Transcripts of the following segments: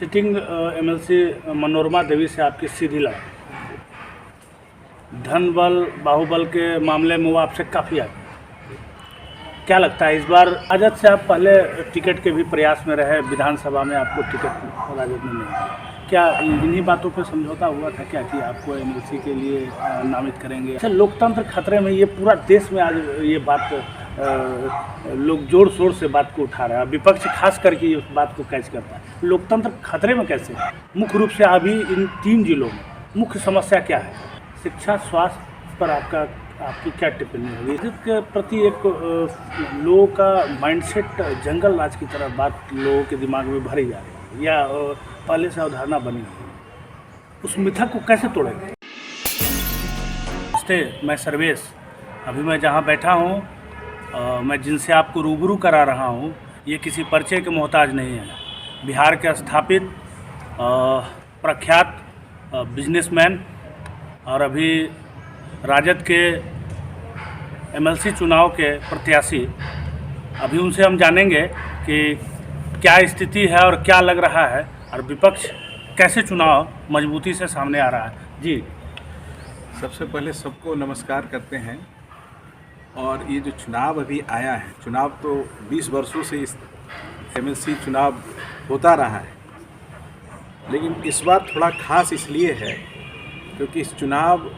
Sitting MLC Manorama Devi से आपकी सीधी लड़ाई, धन बल बाहुबल के मामले में वो आपसे काफ़ी आगे। क्या लगता है इस बार राजद से आप पहले टिकट के भी प्रयास में रहे, विधानसभा में आपको टिकट राजद में नहीं मिला, क्या इन्हीं बातों पे समझौता हुआ था क्या कि आपको एमएलसी के लिए नामित करेंगे? अच्छा, लोकतंत्र खतरे में, ये पूरा देश में आज ये बात लोग जोर शोर से बात को उठा रहा है, विपक्ष खास करके उस बात को कैच करता है। लोकतंत्र खतरे में कैसे है? मुख्य रूप से अभी इन 3 जिलों में मुख्य समस्या क्या है? शिक्षा, स्वास्थ्य पर आपकी क्या टिप्पणी होगी? इसके प्रति एक लोगों का माइंडसेट जंगल राज की तरह बात लोगों के दिमाग में भरी जा रही है या पहले से अवधारणा बनी हुई है, उस मिथक को कैसे तोड़ेंगे? मैं सर्वेश, अभी मैं जहाँ बैठा हूँ, मैं जिनसे आपको रूबरू करा रहा हूँ, ये किसी परिचय के मोहताज नहीं है। बिहार के स्थापित प्रख्यात बिजनेसमैन और अभी राजद के एमएलसी चुनाव के प्रत्याशी, अभी उनसे हम जानेंगे कि क्या स्थिति है और क्या लग रहा है और विपक्ष कैसे चुनाव मजबूती से सामने आ रहा है। जी, सबसे पहले सबको नमस्कार करते हैं। और ये जो चुनाव अभी आया है, चुनाव तो 20 वर्षों से इस एमएलसी चुनाव होता रहा है, लेकिन इस बार थोड़ा खास इसलिए है क्योंकि इस चुनाव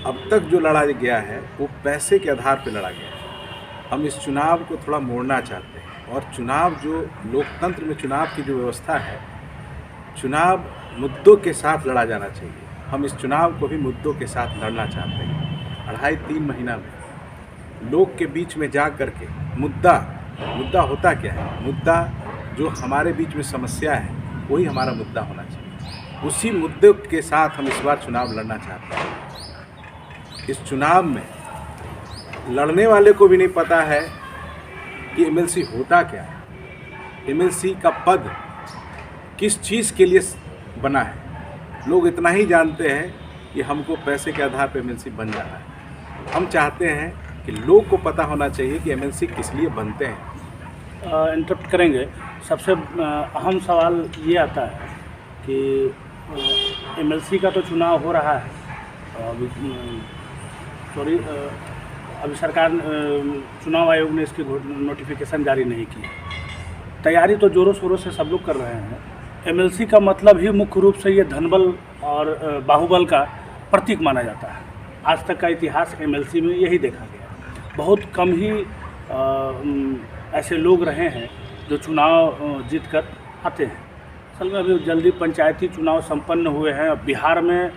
अब तक जो लड़ा गया है वो पैसे के आधार पर लड़ा गया है। हम इस चुनाव को थोड़ा मोड़ना चाहते हैं और चुनाव जो लोकतंत्र में चुनाव की जो व्यवस्था है, चुनाव मुद्दों के साथ लड़ा जाना चाहिए। हम इस चुनाव को भी मुद्दों के साथ लड़ना चाहते हैं। 2.5-3 महीना में लोग के बीच में जा कर के मुद्दा होता क्या है, मुद्दा जो हमारे बीच में समस्या है वही हमारा मुद्दा होना चाहिए। उसी मुद्दे के साथ हम इस बार चुनाव लड़ना चाहते हैं। इस चुनाव में लड़ने वाले को भी नहीं पता है कि एमएलसी होता क्या है, एमएलसी का पद किस चीज़ के लिए बना है। लोग इतना ही जानते हैं कि हमको पैसे के आधार पर एमएलसी बन जाना है। हम चाहते हैं कि लोग को पता होना चाहिए कि एमएलसी किस लिए बनते हैं। इंटरप्ट करेंगे। सबसे अहम सवाल ये आता है कि एमएलसी का तो चुनाव हो रहा है, अभी सरकार चुनाव आयोग ने इसकी नोटिफिकेशन जारी नहीं की। तैयारी तो जोरों शोरों से सब लोग कर रहे हैं। एमएलसी का मतलब ही मुख्य रूप से ये धनबल और बाहुबल का प्रतीक माना जाता है। आज तक का इतिहास एमएलसी में यही देखा गया। बहुत कम ही ऐसे लोग रहे हैं जो चुनाव जीत कर आते हैं। असल में अभी जल्दी पंचायती चुनाव संपन्न हुए हैं। बिहार में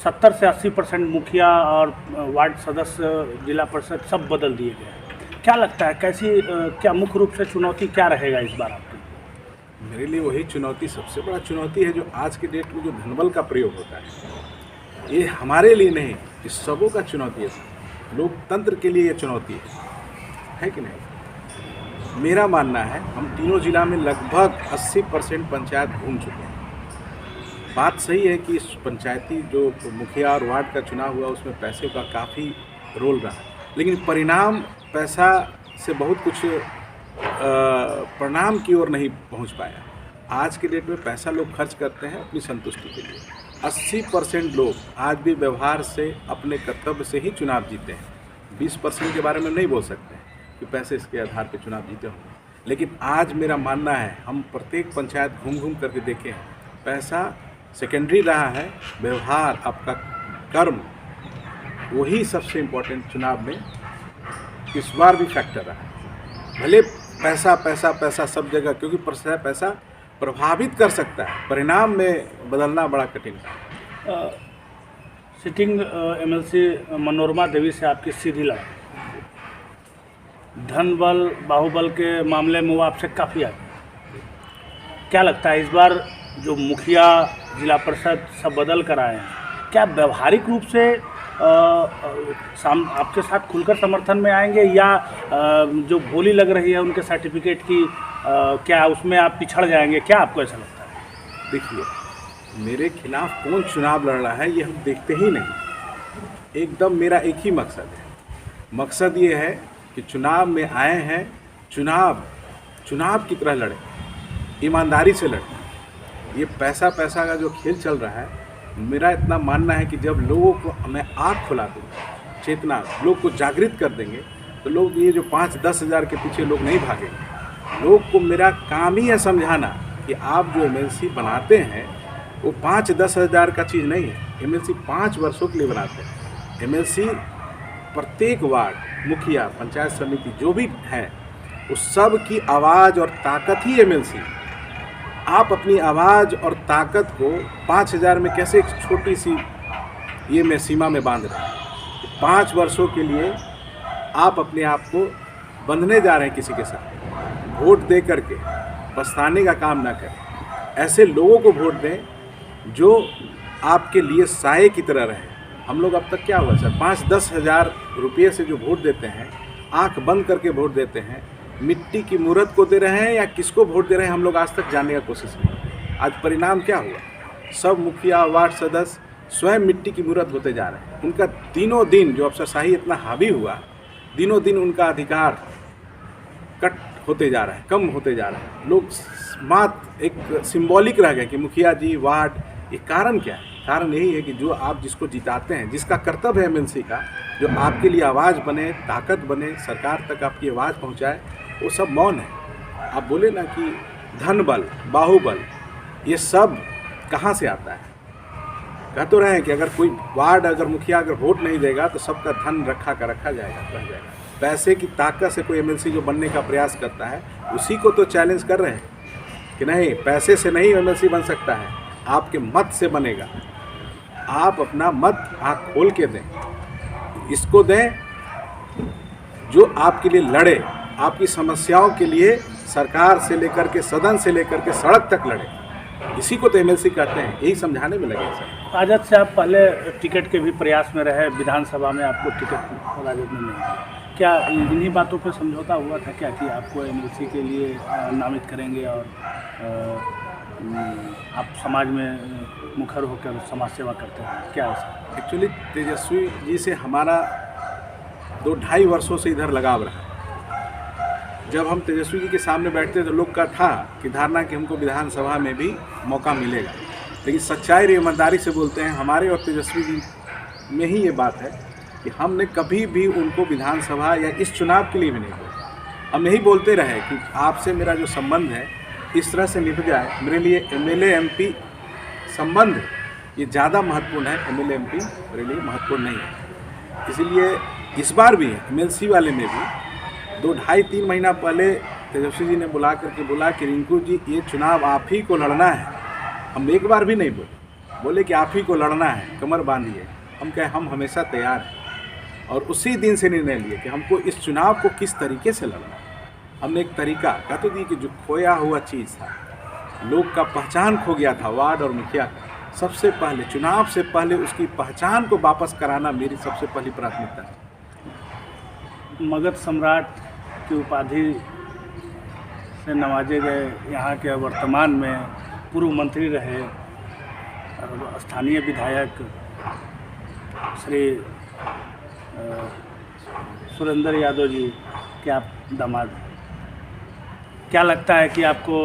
70 से 80% मुखिया और वार्ड सदस्य, जिला परिषद सब बदल दिए गए हैं। क्या लगता है कैसी क्या मुख्य रूप से चुनौती क्या रहेगा इस बार आपकी? मेरे लिए वही चुनौती सबसे बड़ा चुनौती है जो आज के डेट में जो धनबल का प्रयोग होता है। ये हमारे लिए नहीं, इस सबों का चुनौती है। लोकतंत्र के लिए ये चुनौती है कि नहीं? मेरा मानना है हम तीनों जिला में लगभग 80% पंचायत घूम चुके हैं। बात सही है कि इस पंचायती जो मुखिया और वार्ड का चुनाव हुआ उसमें पैसे का काफ़ी रोल रहा, लेकिन परिणाम पैसा से बहुत कुछ परिणाम की ओर नहीं पहुंच पाया। आज के डेट में पैसा लोग खर्च करते हैं अपनी संतुष्टि के लिए। 80% लोग आज भी व्यवहार से, अपने कर्तव्य से ही चुनाव जीते हैं। 20% के बारे में नहीं बोल सकते कि पैसे इसके आधार पर चुनाव जीते होंगे, लेकिन आज मेरा मानना है हम प्रत्येक पंचायत घूम करके देखें, पैसा सेकेंडरी रहा है, व्यवहार, आपका कर्म वही सबसे इम्पोर्टेंट चुनाव में इस बार भी फैक्टर रहा है। भले पैसा पैसा पैसा सब जगह, क्योंकि पैसा प्रभावित कर सकता है, परिणाम में बदलना बड़ा कठिन है। सिटिंग एमएलसी मनोरमा देवी से आपकी सीधी लड़ाई, धन बल बाहुबल के मामले में वो आपसे काफ़ी आगे। क्या लगता है इस बार जो मुखिया, जिला परिषद सब बदल कर आए हैं, क्या व्यवहारिक रूप से आपके साथ खुलकर समर्थन में आएंगे या जो बोली लग रही है उनके सर्टिफिकेट की, क्या उसमें आप पिछड़ जाएंगे? क्या आपको ऐसा लगता है? देखिए, मेरे खिलाफ कौन चुनाव लड़ रहा है ये हम देखते ही नहीं। एकदम मेरा एक ही मकसद है, मकसद ये है कि चुनाव में आए हैं, चुनाव की तरह लड़ें, ईमानदारी से लड़ें। ये पैसा पैसा का जो खेल चल रहा है, मेरा इतना मानना है कि जब लोगों को मैं आँख खुला दूँगा, चेतना लोग को जागृत कर देंगे, तो लोग ये जो 5-10 हज़ार के पीछे लोग नहीं भागेंगे। लोग को मेरा काम ही है समझाना कि आप जो एमएलसी बनाते हैं वो 5-10 हज़ार का चीज़ नहीं है। एमएलसी 5 वर्षों के लिए बनाते हैं। एमएलसी प्रत्येक वार्ड, मुखिया, पंचायत समिति जो भी है, उस सब की आवाज़ और ताकत ही एमएलसी। आप अपनी आवाज़ और ताकत को 5,000 में कैसे एक छोटी सी ये में सीमा में बांध रहे हैं। 5 वर्षों के लिए आप अपने आप को बंधने जा रहे हैं किसी के साथ। वोट दे करके पछताने का काम ना करें। ऐसे लोगों को वोट दें जो आपके लिए साये की तरह रहे। हम लोग अब तक क्या हुआ सर, 5-10 हज़ार रुपये से जो वोट देते हैं, आंख बंद करके वोट देते हैं, मिट्टी की मूर्त को दे रहे हैं या किसको वोट दे रहे हैं, हम लोग आज तक जानने का कोशिश नहीं। आज परिणाम क्या हुआ, सब मुखिया, वार्ड सदस्य स्वयं मिट्टी की मूर्त होते जा रहे हैं। उनका दिनों दिन जो अफसरशाही इतना हावी हुआ, दिनों दिन उनका अधिकार कट होते जा रहा है, कम होते जा रहा है। लोग मात्र एक सिंबॉलिक रह गए कि मुखिया जी, वार्ड। ये कारण क्या है? कारण यही है कि जो आप जिसको जिताते हैं, जिसका कर्तव्य है एमएलसी का, जो आपके लिए आवाज़ बने, ताकत बने, सरकार तक आपकी आवाज़ पहुंचाए, वो सब मौन है। आप बोले ना कि धन बल, बाहुबल, ये सब कहाँ से आता है? कह तो रहे हैं कि अगर कोई वार्ड, अगर मुखिया अगर वोट नहीं देगा तो सबका धन रखा का रखा जाएगा, रह जाएगा। पैसे की ताकत से कोई एमएलसी जो बनने का प्रयास करता है, उसी को तो चैलेंज कर रहे हैं कि नहीं, पैसे से नहीं एमएलसी बन सकता है, आपके मत से बनेगा। आप अपना मत आँख खोल के दें, इसको दें जो आपके लिए लड़े, आपकी समस्याओं के लिए सरकार से लेकर के, सदन से लेकर के सड़क तक लड़े। इसी को तो एमएलसी कहते हैं। यही समझाने में लगे सर। राजद से आप पहले टिकट के भी प्रयास में रहे, विधानसभा में आपको टिकट राजद में नहीं मिला। क्या इन्हीं बातों पर समझौता हुआ था क्या कि आपको एमएलसी के लिए नामित करेंगे और आप समाज में मुखर होकर समाज सेवा करते हैं, क्या ऐसा? एक्चुअली तेजस्वी जी से हमारा 2-2.5 वर्षों से इधर लगाव रहा। जब हम तेजस्वी जी के सामने बैठते तो लोग का था कि धारणा कि हमको विधानसभा में भी मौका मिलेगा, लेकिन सच्चाई और ईमानदारी से बोलते हैं, हमारे और तेजस्वी जी में ही ये बात है कि हमने कभी भी उनको विधानसभा या इस चुनाव के लिए भी नहीं बोला। हम यही बोलते रहे कि आपसे मेरा जो संबंध है इस तरह से निभ जाए। मेरे लिए एमएलए एमपी संबंध ये ज़्यादा महत्वपूर्ण है, एमएलए एमपी मेरे लिए महत्वपूर्ण नहीं है। इसीलिए इस बार भी एमएलसी वाले में भी 2-2.5-3 महीना पहले तेजस्वी जी ने बुला करके बोला कि रिंकू जी, ये चुनाव आप ही को लड़ना है। हम एक बार भी नहीं बोले कि आप ही को लड़ना है, कमर बांधिए। हम कहे हम हमेशा तैयार हैं, और उसी दिन से निर्णय लिए कि हमको इस चुनाव को किस तरीके से लड़ना है। हमने एक तरीका कह तो दी कि जो खोया हुआ चीज़ था, लोग का पहचान खो गया था, वार्ड और मुखिया का, सबसे पहले चुनाव से पहले उसकी पहचान को वापस कराना मेरी सबसे पहली प्राथमिकता है। मगध सम्राट की उपाधि से नवाजे गए यहाँ के वर्तमान में पूर्व मंत्री रहे और स्थानीय विधायक श्री सुरेंद्र यादव जी के आप दामाद हैं। क्या लगता है कि आपको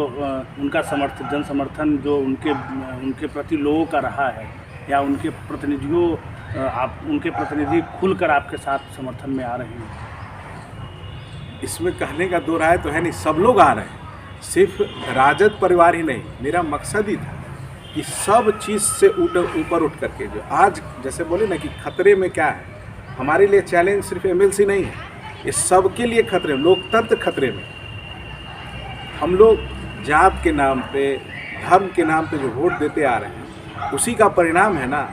उनका समर्थन, जन समर्थन जो उनके प्रति लोगों का रहा है, या उनके प्रतिनिधियों, आप उनके प्रतिनिधि खुलकर आपके साथ समर्थन में आ रहे हैं? इसमें कहने का दो राय तो है नहीं, सब लोग आ रहे हैं। सिर्फ राजद परिवार ही नहीं, मेरा मकसद ही था कि सब चीज़ से ऊपर उठ करके, जो आज जैसे बोले ना कि खतरे में क्या है, हमारे लिए चैलेंज सिर्फ एमएलसी नहीं है, ये सबके लिए खतरे में, लोकतंत्र खतरे में। हम लोग जात के नाम पे, धर्म के नाम पे जो वोट देते आ रहे हैं, उसी का परिणाम है ना,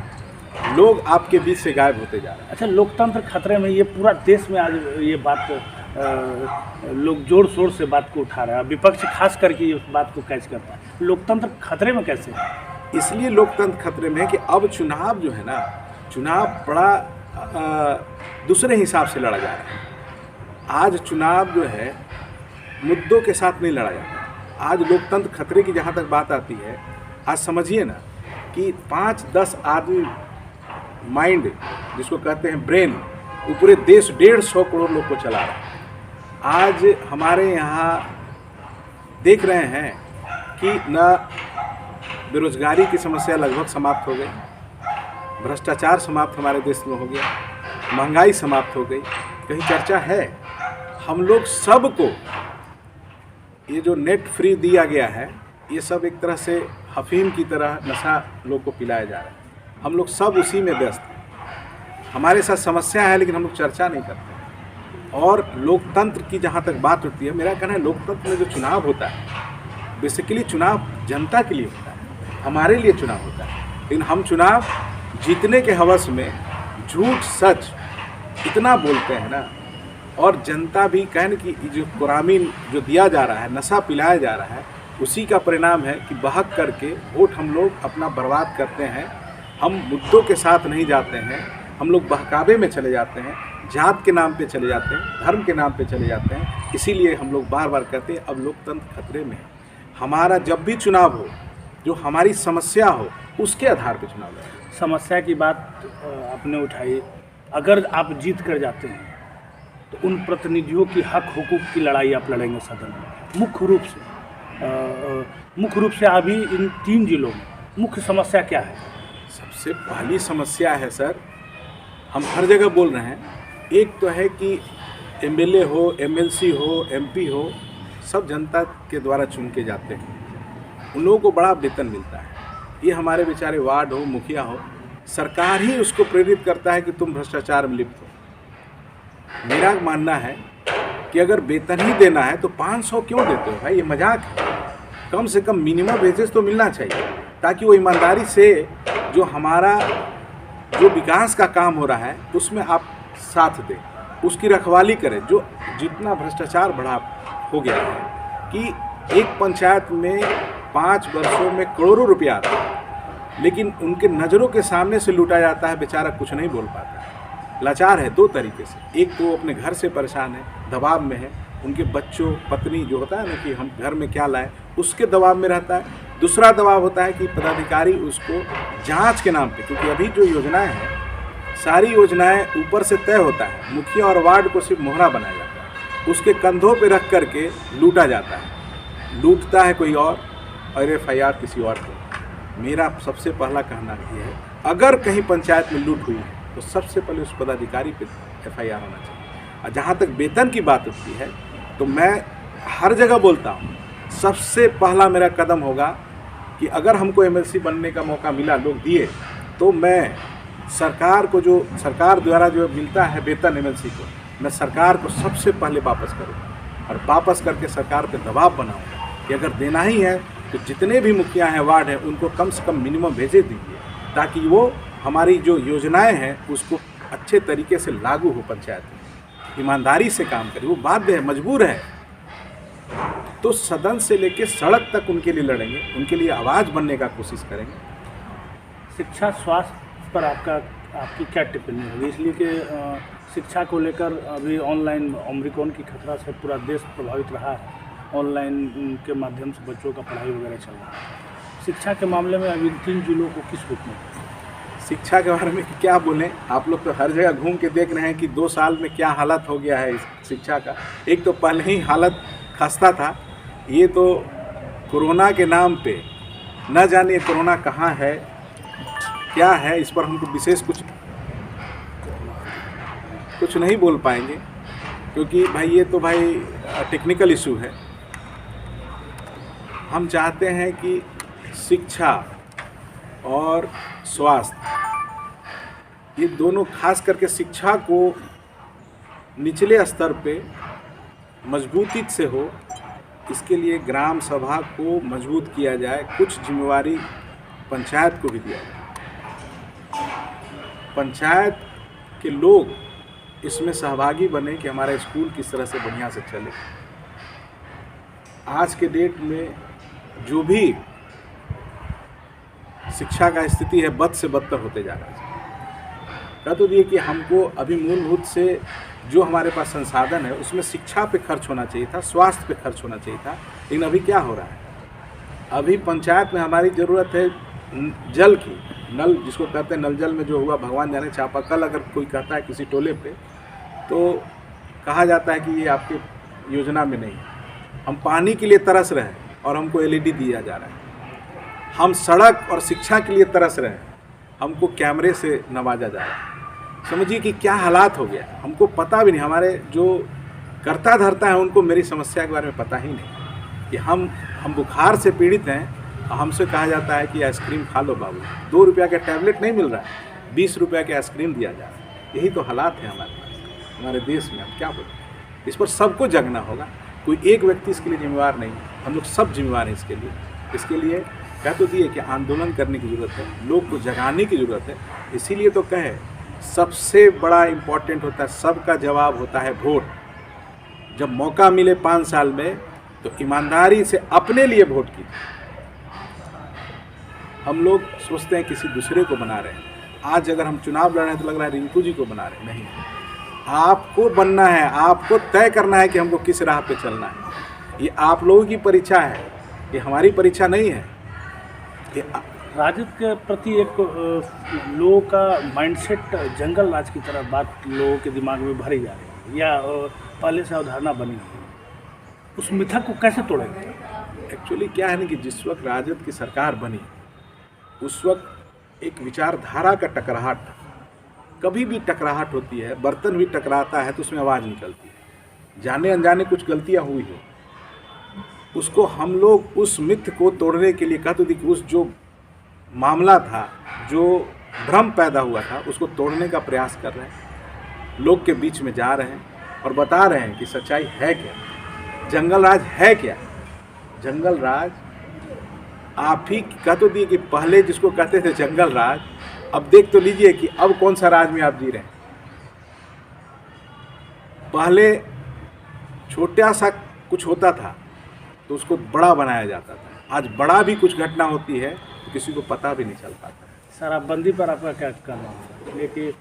लोग आपके बीच से गायब होते जा रहे हैं। अच्छा, लोकतंत्र खतरे में, ये पूरा देश में आज ये बात लोग जोर शोर से बात को उठा रहे हैं, विपक्ष खास करके उस बात को कैच करता है। लोकतंत्र खतरे में कैसे है? इसलिए लोकतंत्र खतरे में है कि अब चुनाव जो है ना, चुनाव बड़ा दूसरे हिसाब से लड़ा जा रहा है। आज चुनाव जो है मुद्दों के साथ नहीं लड़ा जाता। आज लोकतंत्र खतरे की जहाँ तक बात आती है, आज समझिए ना कि 5-10 आदमी माइंड, जिसको कहते हैं ब्रेन, वो पूरे देश 150 करोड़ लोग को चला रहा है। आज हमारे यहाँ देख रहे हैं कि न बेरोजगारी की समस्या लगभग समाप्त हो गई, भ्रष्टाचार समाप्त हमारे देश में हो गया, महंगाई समाप्त हो गई। कहीं चर्चा है? हम लोग सबको ये जो नेट फ्री दिया गया है, ये सब एक तरह से अफीम की तरह नशा लोग को पिलाया जा रहा है। हम लोग सब उसी में व्यस्त हैं। हमारे साथ समस्या है लेकिन हम लोग चर्चा नहीं करते। और लोकतंत्र की जहाँ तक बात होती है, मेरा कहना है लोकतंत्र में जो चुनाव होता है, बेसिकली चुनाव जनता के लिए होता है, हमारे लिए चुनाव होता है। लेकिन हम चुनाव जीतने के हवस में झूठ सच इतना बोलते हैं ना, और जनता भी कहने की जो कुरामीन जो दिया जा रहा है, नशा पिलाया जा रहा है, उसी का परिणाम है कि बहक करके वोट हम लोग अपना बर्बाद करते हैं। हम मुद्दों के साथ नहीं जाते हैं, हम लोग बहकावे में चले जाते हैं, जात के नाम पे चले जाते हैं, धर्म के नाम पे चले जाते हैं। इसीलिए हम लोग बार बार कहते हैं अब लोकतंत्र खतरे में है। हमारा जब भी चुनाव हो, जो हमारी समस्या हो, उसके आधार पर चुनाव लड़ें। समस्या की बात आपने उठाई, अगर आप जीत कर जाते हैं तो उन प्रतिनिधियों की हक हुकूक की लड़ाई आप लड़ेंगे सदन में। मुख्य रूप से अभी इन 3 जिलों में मुख्य समस्या क्या है? सबसे पहली समस्या है सर, हम हर जगह बोल रहे हैं, एक तो है कि एमएलए हो, एमएलसी हो, एमपी हो, सब जनता के द्वारा चुन के जाते हैं। उन लोगों को बड़ा वेतन मिलता है। ये हमारे बेचारे वार्ड हो, मुखिया हो, सरकार ही उसको प्रेरित करता है कि तुम भ्रष्टाचार में लिप्त हो। मेरा मानना है कि अगर वेतन ही देना है तो 500 क्यों देते हो भाई? ये मजाक है। कम से कम मिनिमम वेजेस तो मिलना चाहिए, ताकि वो ईमानदारी से जो हमारा जो विकास का काम हो रहा है उसमें आप साथ दें, उसकी रखवाली करें। जो जितना भ्रष्टाचार बढ़ा हो गया है कि एक पंचायत में 5 वर्षों में करोड़ों रुपया आता है, लेकिन उनके नज़रों के सामने से लूटा जाता है, बेचारा कुछ नहीं बोल पाता है, लाचार है 2 तरीके से। एक तो वो अपने घर से परेशान है, दबाव में है, उनके बच्चों पत्नी जो होता है ना कि हम घर में क्या लाएं, उसके दबाव में रहता है। दूसरा दबाव होता है कि पदाधिकारी उसको जांच के नाम पे, क्योंकि अभी जो योजनाएं हैं सारी योजनाएं ऊपर से तय होता है, मुखिया और वार्ड को सिर्फ मोहरा बनाया जाता है, उसके कंधों पे रख करके लूटा जाता है। लूटता है कोई और FIR किसी और को। मेरा सबसे पहला कहना ये है, अगर कहीं पंचायत में लूट हुई है तो सबसे पहले उस पदाधिकारी पे FIR होना चाहिए। और जहाँ तक वेतन की बात होती है तो मैं हर जगह बोलता हूँ, सबसे पहला मेरा कदम होगा कि अगर हमको MLC बनने का मौका मिला, लोग दिए, तो मैं सरकार को जो सरकार द्वारा जो मिलता है वेतन MLC को, मैं सरकार को सबसे पहले वापस करूँगा और वापस करके सरकार पे दबाव बनाऊँगा कि अगर देना ही है तो जितने भी मुखिया हैं, वार्ड हैं, उनको कम से कम मिनिमम भेजे दीजिए, ताकि वो हमारी जो योजनाएं हैं उसको अच्छे तरीके से लागू हो, पंचायत में ईमानदारी से काम करे। वो बाध्य है, मजबूर है, तो सदन से लेके सड़क तक उनके लिए लड़ेंगे, उनके लिए आवाज़ बनने का कोशिश करेंगे। शिक्षा स्वास्थ्य पर आपकी क्या टिप्पणी होगी? इसलिए कि शिक्षा को लेकर अभी ऑनलाइन ओमिक्रॉन की खतरा से पूरा देश प्रभावित रहा है, ऑनलाइन के माध्यम से बच्चों का पढ़ाई वगैरह चल रहा है। शिक्षा के मामले में अभी 3 जिलों को किस रूप में? शिक्षा के बारे में क्या बोलें, आप लोग तो हर जगह घूम के देख रहे हैं कि 2 साल में क्या हालत हो गया है इस शिक्षा का। एक तो पहले ही हालत खस्ता था, ये तो कोरोना के नाम पे न जाने कोरोना कहाँ है, क्या है, इस पर हमको विशेष कुछ नहीं बोल पाएंगे, क्योंकि भाई ये तो भाई टेक्निकल इशू है। हम चाहते हैं कि शिक्षा और स्वास्थ्य, ये दोनों, खास करके शिक्षा को निचले स्तर पे मजबूती से हो, इसके लिए ग्राम सभा को मजबूत किया जाए, कुछ जिम्मेवारी पंचायत को भी दिया जाए, पंचायत के लोग इसमें सहभागी बने कि हमारा स्कूल किस तरह से बढ़िया से चले। आज के डेट में जो भी शिक्षा का स्थिति है, बद से बदतर होते जा रहा है। कह तो दिए कि हमको अभी मूलभूत से जो हमारे पास संसाधन है उसमें शिक्षा पे खर्च होना चाहिए था, स्वास्थ्य पे खर्च होना चाहिए था, लेकिन अभी क्या हो रहा है? अभी पंचायत में हमारी ज़रूरत है जल की, नल जिसको कहते हैं, नल जल में जो हुआ भगवान जाने। चापाकल अगर कोई कहता है किसी टोले पे तो कहा जाता है कि ये आपके योजना में नहीं है। हम पानी के लिए तरस रहे हैं और हमको LED दिया जा रहा है। हम सड़क और शिक्षा के लिए तरस रहे हैं, हमको कैमरे से नवाजा जा रहा है। समझिए कि क्या हालात हो गया, हमको पता भी नहीं, हमारे जो करता धरता है उनको मेरी समस्या के बारे में पता ही नहीं कि हम बुखार से पीड़ित हैं। हमसे कहा जाता है कि आइसक्रीम खा लो बाबू, 2 रुपया का टैबलेट नहीं मिल रहा है, 20 रुपया का आइसक्रीम दिया जा रहा है। यही तो हालात है हमारे पास, हमारे देश में। हम क्या बोलें, इस पर सबको जगना होगा, कोई एक व्यक्ति इसके लिए जिम्मेवार नहीं, हम लोग सब जिम्मेवार हैं इसके लिए। इसके लिए कह तो दिए कि आंदोलन करने की ज़रूरत है, लोग को जगाने की ज़रूरत है। इसीलिए तो कहे सबसे बड़ा इम्पोर्टेंट होता है, सबका जवाब होता है वोट। जब मौका मिले 5 साल में तो ईमानदारी से अपने लिए वोट की। हम लोग सोचते हैं किसी दूसरे को बना रहे हैं। आज अगर हम चुनाव लड़ रहे हैं तो लग रहा है रिंकू जी को बना रहे हैं, नहीं। आपको बनना है, आपको तय करना है कि हमको किस राह पे चलना है। ये आप लोगों की परीक्षा है, ये हमारी परीक्षा नहीं है। ये राजद के प्रति एक लोगों का माइंडसेट जंगल राज की तरह बात लोगों के दिमाग में भरी जा रही है, या पहले से अवधारणा बनी है। उस मिथक को कैसे तोड़ेंगे? एक्चुअली क्या है ना कि जिस वक्त राजद की सरकार बनी उस वक्त एक विचारधारा का टकराहट था। कभी भी टकराहट होती है, बर्तन भी टकराता है तो उसमें आवाज़ निकलती है। जाने अनजाने कुछ गलतियाँ हुई हो, उसको हम लोग उस मिथ को तोड़ने के लिए कहते थे कि उस जो मामला था, जो भ्रम पैदा हुआ था, उसको तोड़ने का प्रयास कर रहे हैं। लोग के बीच में जा रहे हैं और बता रहे हैं कि सच्चाई है क्या, जंगल राज है क्या। जंगल राज आप ही कह तो दिए कि पहले जिसको कहते थे जंगल राज, अब देख तो लीजिए कि अब कौन सा राज में आप जी रहे हैं। पहले छोटा सा कुछ होता था तो उसको बड़ा बनाया जाता था, आज बड़ा भी कुछ घटना होती है तो किसी को पता भी नहीं चल पाता। शराबबंदी पर आपका क्या कहना है? इसलिए कि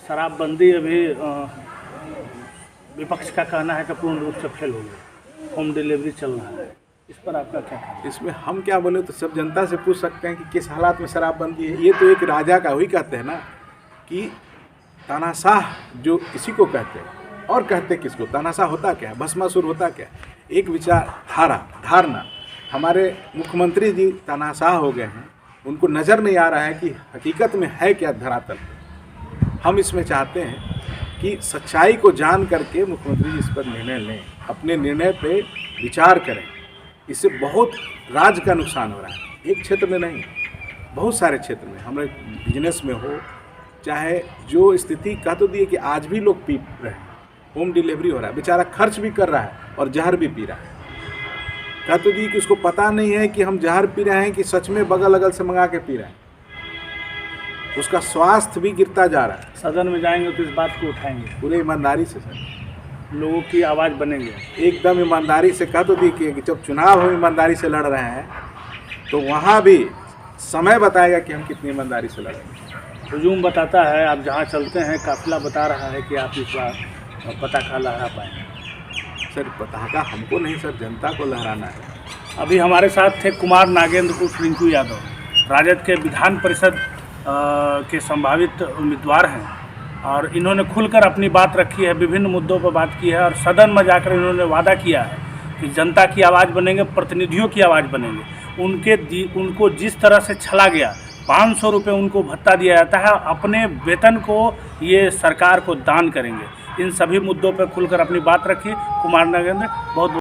शराबबंदी अभी विपक्ष का कहना है कि पूर्ण रूप से फेल हो गया, होम डिलीवरी चल रहा है, इस पर आपका क्या कहना है? इसमें हम क्या बोले तो सब जनता से पूछ सकते हैं कि किस हालात में शराबबंदी है। ये तो एक राजा का वही कहते हैं ना कि तानाशाह जो इसी को कहते हैं। और कहते किसको? तानाशाह होता क्या है, भस्मासुर होता क्या है, एक धारणा। हमारे मुख्यमंत्री जी तानाशाह हो गए हैं, उनको नज़र नहीं आ रहा है कि हकीकत में है क्या धरातल पे। हम इसमें चाहते हैं कि सच्चाई को जान करके मुख्यमंत्री जी इस पर निर्णय लें, अपने निर्णय पे विचार करें। इससे बहुत राज्य का नुकसान हो रहा है, एक क्षेत्र में नहीं, बहुत सारे क्षेत्र में। हमारे बिजनेस में हो, चाहे जो स्थिति कह तो दिए कि आज भी लोग पी रहे हैं, होम डिलीवरी हो रहा है, बेचारा खर्च भी कर रहा है और जहर भी पी रहा है। कह तो दिए कि उसको पता नहीं है कि हम जहर पी रहे हैं कि सच में बगल अगल से मंगा के पी रहे हैं। उसका स्वास्थ्य भी गिरता जा रहा है। सदन में जाएंगे तो इस बात को उठाएंगे पूरे ईमानदारी से सर, लोगों की आवाज़ बनेंगे एकदम ईमानदारी से। कह तो देखिए कि जब चुनाव हम ईमानदारी से लड़ रहे हैं तो वहाँ भी समय बताएगा कि हम कितनी ईमानदारी से लड़ रहे हैं। हुजूम बताता है, आप जहाँ चलते हैं काफिला बता रहा है कि आप इस बार पताका लहरा पाएंगे। सर पताका हमको नहीं सर, जनता को लहराना है। अभी हमारे साथ थे कुमार नागेंद्र उर्फ रिंकू यादव, राजद के विधान परिषद के संभावित उम्मीदवार हैं, और इन्होंने खुलकर अपनी बात रखी है, विभिन्न मुद्दों पर बात की है, और सदन में जाकर इन्होंने वादा किया है कि जनता की आवाज़ बनेंगे, प्रतिनिधियों की आवाज़ बनेंगे। उनको जिस तरह से छला गया, 500 रुपये उनको भत्ता दिया जाता है, अपने वेतन को ये सरकार को दान करेंगे। इन सभी मुद्दों पर खुलकर अपनी बात रखी कुमार नागेंद्र। बहुत